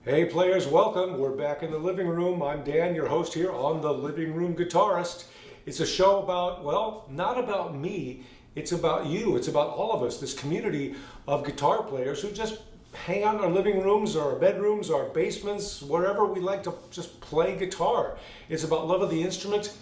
Hey players, welcome. We're back in the living room. I'm Dan, your host here on the Living Room Guitarist. It's a show about, well, not about me, it's about you. It's about all of us, this community of guitar players who just hang out in our living rooms, our bedrooms, our basements, wherever we like to just play guitar. It's about love of the instrument,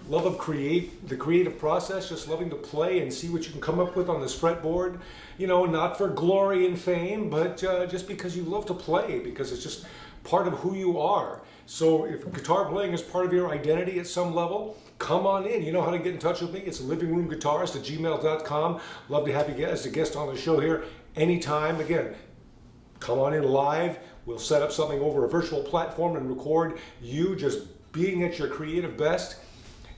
love of the creative process, just loving to play and see what you can come up with on this fretboard. You know, not for glory and fame, but just because you love to play, because it's just part of who you are. So if guitar playing is part of your identity at some level, come on in. You know how to get in touch with me. It's livingroomguitarist@gmail.com. Love to have you as a guest on the show here anytime. Again, come on in live. We'll set up something over a virtual platform and record you just being at your creative best.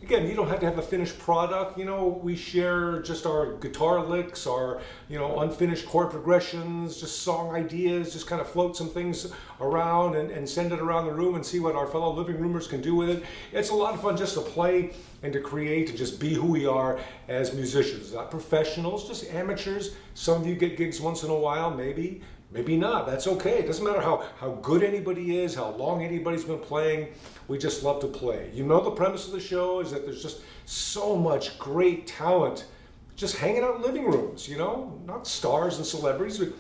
Again, you don't have to have a finished product. You know, we share just our guitar licks, our, unfinished chord progressions, just song ideas, just kind of float some things around and send it around the room and see what our fellow living roomers can do with it. It's a lot of fun just to play and to create and just be who we are as musicians. Not professionals, just amateurs. Some of you get gigs once in a while, maybe not. That's okay. It doesn't matter how good anybody is, how long anybody's been playing. We just love to play. You know, the premise of the show is that there's just so much great talent just hanging out in living rooms, not stars and celebrities, but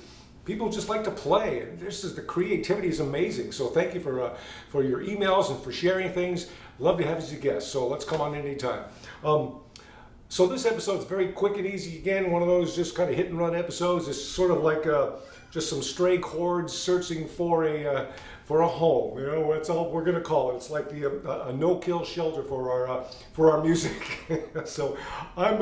people just like to play. And the creativity is amazing. So thank you for your emails and for sharing things. Love to have you as a guest. So let's come on anytime. So this episode's very quick and easy. Again, one of those just kind of hit and run episodes. It's sort of like just some stray chords searching for a home. That's all we're going to call it. It's like a no-kill shelter for our music. So I'm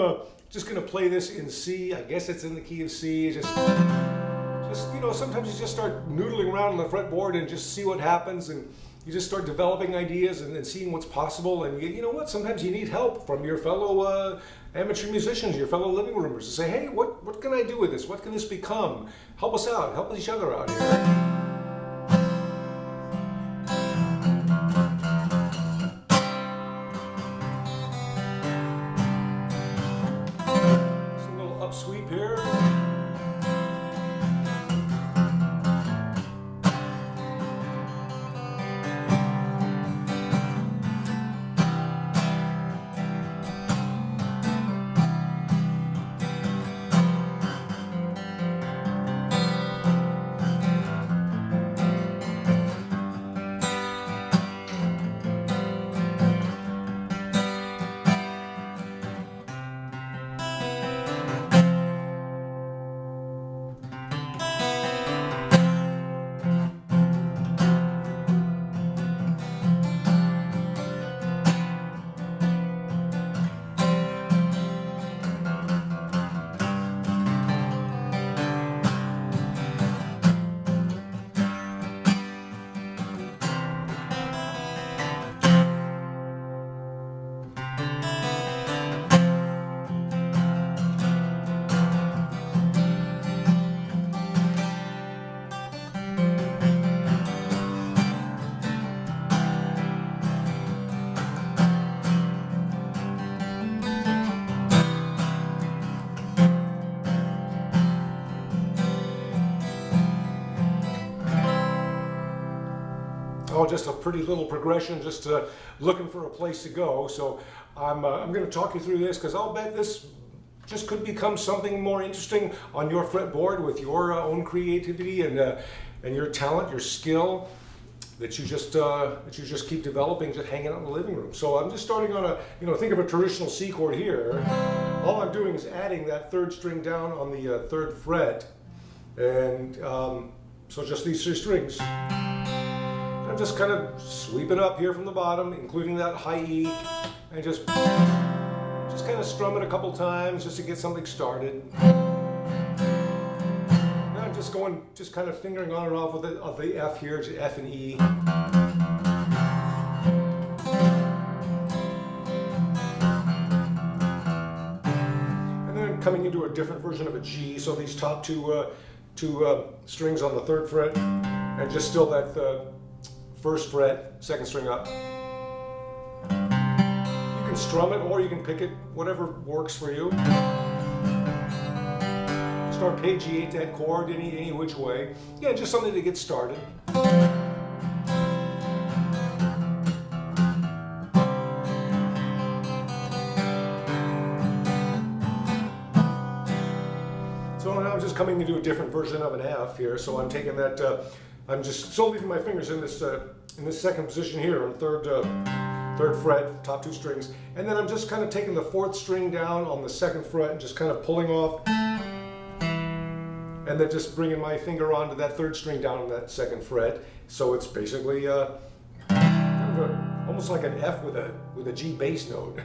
just going to play this in C. I guess it's in the key of C. Just sometimes you just start noodling around on the fretboard and just see what happens, and you just start developing ideas and seeing what's possible. And you know what? Sometimes you need help from your fellow amateur musicians, your fellow living roomers, to say, hey, what can I do with this? What can this become? Help us out. Help each other out here. Sweep here. Oh, just a pretty little progression, just looking for a place to go. So I'm going to talk you through this because I'll bet this just could become something more interesting on your fretboard with your own creativity and your talent, your skill that you just keep developing, just hanging out in the living room. So I'm just starting on think of a traditional C chord here. All I'm doing is adding that third string down on the third fret, and so just these three strings. I'm just kind of sweeping up here from the bottom, including that high E, and just kind of strum it a couple times just to get something started. Now I'm just kind of fingering on and off with the F here, to F and E. And then coming into a different version of a G, so these top two strings on the third fret, and just still that first fret, second string up. You can strum it or you can pick it, whatever works for you. Just arpeggiate that chord any which way. Yeah, just something to get started. So now I'm just coming to do a different version of an F here. So I'm taking that, I'm just still leaving my fingers in this second position here on third fret, top 2 strings. And then I'm just kind of taking the 4th string down on the 2nd fret and just kind of pulling off. And then just bringing my finger onto that 3rd string down on that 2nd fret. So it's basically kind of almost like an F with a G bass note.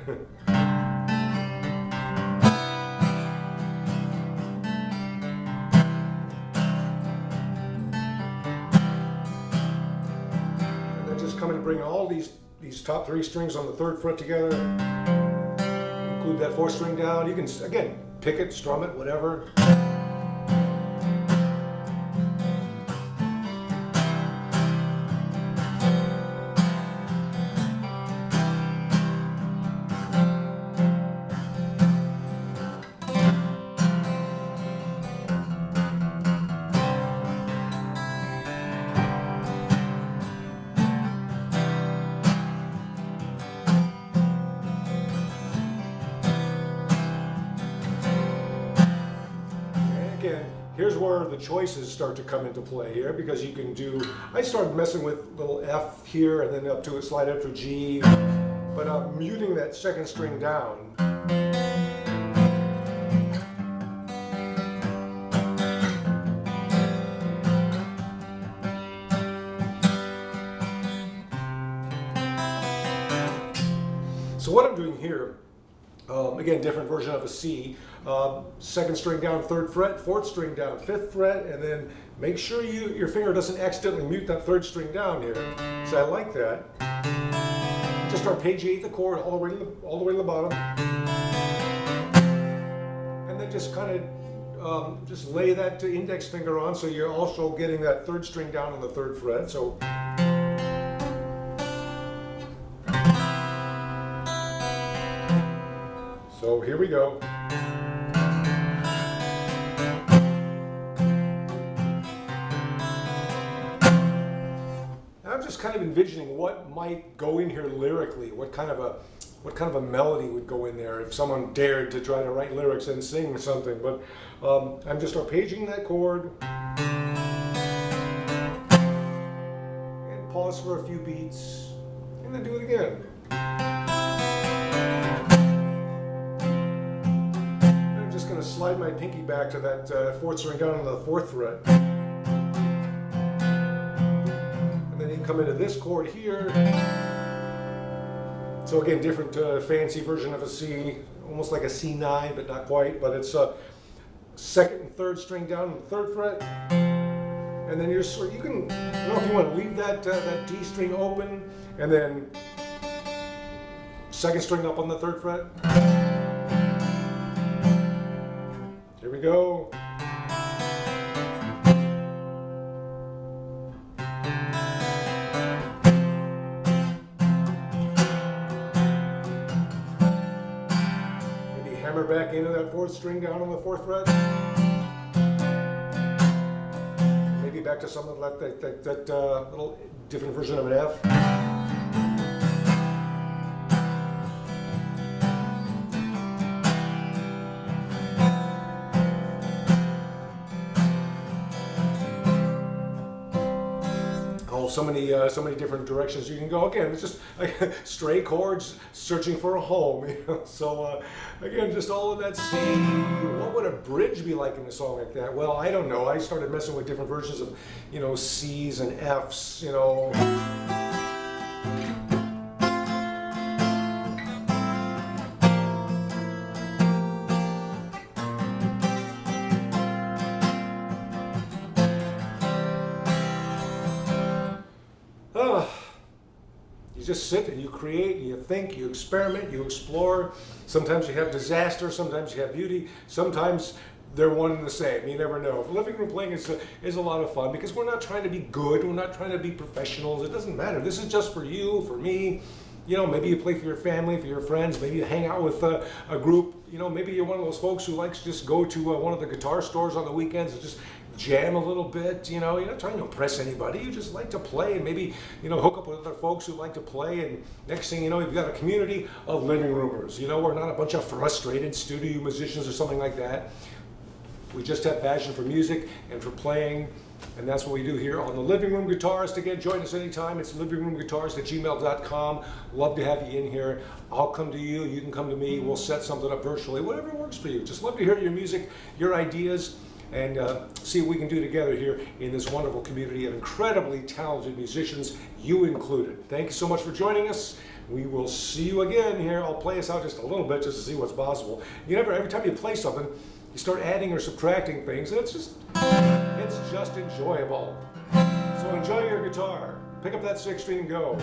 Coming to bring all these top 3 strings on the 3rd fret together, include that 4th string down. You can, again, pick it, strum it, whatever. Here's where the choices start to come into play here, because you can do, I started messing with little F here and then up to a slide up to G, but I'm muting that 2nd string down. So what I'm doing here, again, different version of a C. 2nd string down, 3rd fret, 4th string down, 5th fret, and then make sure your finger doesn't accidentally mute that 3rd string down here. So I like that. Just arpeggiate the chord all the way to the bottom, and then just kind of just lay that index finger on, so you're also getting that 3rd string down on the 3rd fret. So. So here we go. I'm just kind of envisioning what might go in here lyrically, what kind of a melody would go in there if someone dared to try to write lyrics and sing something. But I'm just arpeggiating that chord and pause for a few beats and then do it again. Slide my pinky back to that 4th string down on the 4th fret. And then you can come into this chord here. So again, different fancy version of a C, almost like a C9, but not quite. But it's 2nd and 3rd string down on the 3rd fret. And then you can, if you want to leave that D string open, and then 2nd string up on the 3rd fret. Here we go. Maybe hammer back into that 4th string down on the 4th fret. Maybe back to some of that little different version of an F. So many different directions you can go. Again, it's just like stray chords searching for a home. So again, just all of that C. What would a bridge be like in a song like that? Well, I don't know. I started messing with different versions of, C's and F's. You just sit and you create, and you think, you experiment, you explore. Sometimes you have disaster, sometimes you have beauty, sometimes they're one and the same. You never know. Living room playing is a lot of fun, because we're not trying to be good, we're not trying to be professionals. It doesn't matter. This is just for you, for me. Maybe you play for your family, for your friends, maybe you hang out with a group. Maybe you're one of those folks who likes to just go to one of the guitar stores on the weekends and just jam a little bit. You're not trying to impress anybody. You just like to play, and maybe hook up with other folks who like to play, and next thing you know, you've got a community of living roomers. We're not a bunch of frustrated studio musicians or something like that. We just have passion for music and for playing, and that's what we do here on the Living Room Guitarist. Again, join us anytime. It's livingroomguitarist@gmail.com. Love to have you in here. I'll come to you. You can come to me. We'll set something up virtually, whatever works for you. Just love to hear your music, your ideas, and see what we can do together here in this wonderful community of incredibly talented musicians, you included. Thank you so much for joining us. We will see you again here. I'll play us out just a little bit just to see what's possible. Every time you play something, you start adding or subtracting things, and it's just enjoyable. So enjoy your guitar. Pick up that 6th string and go.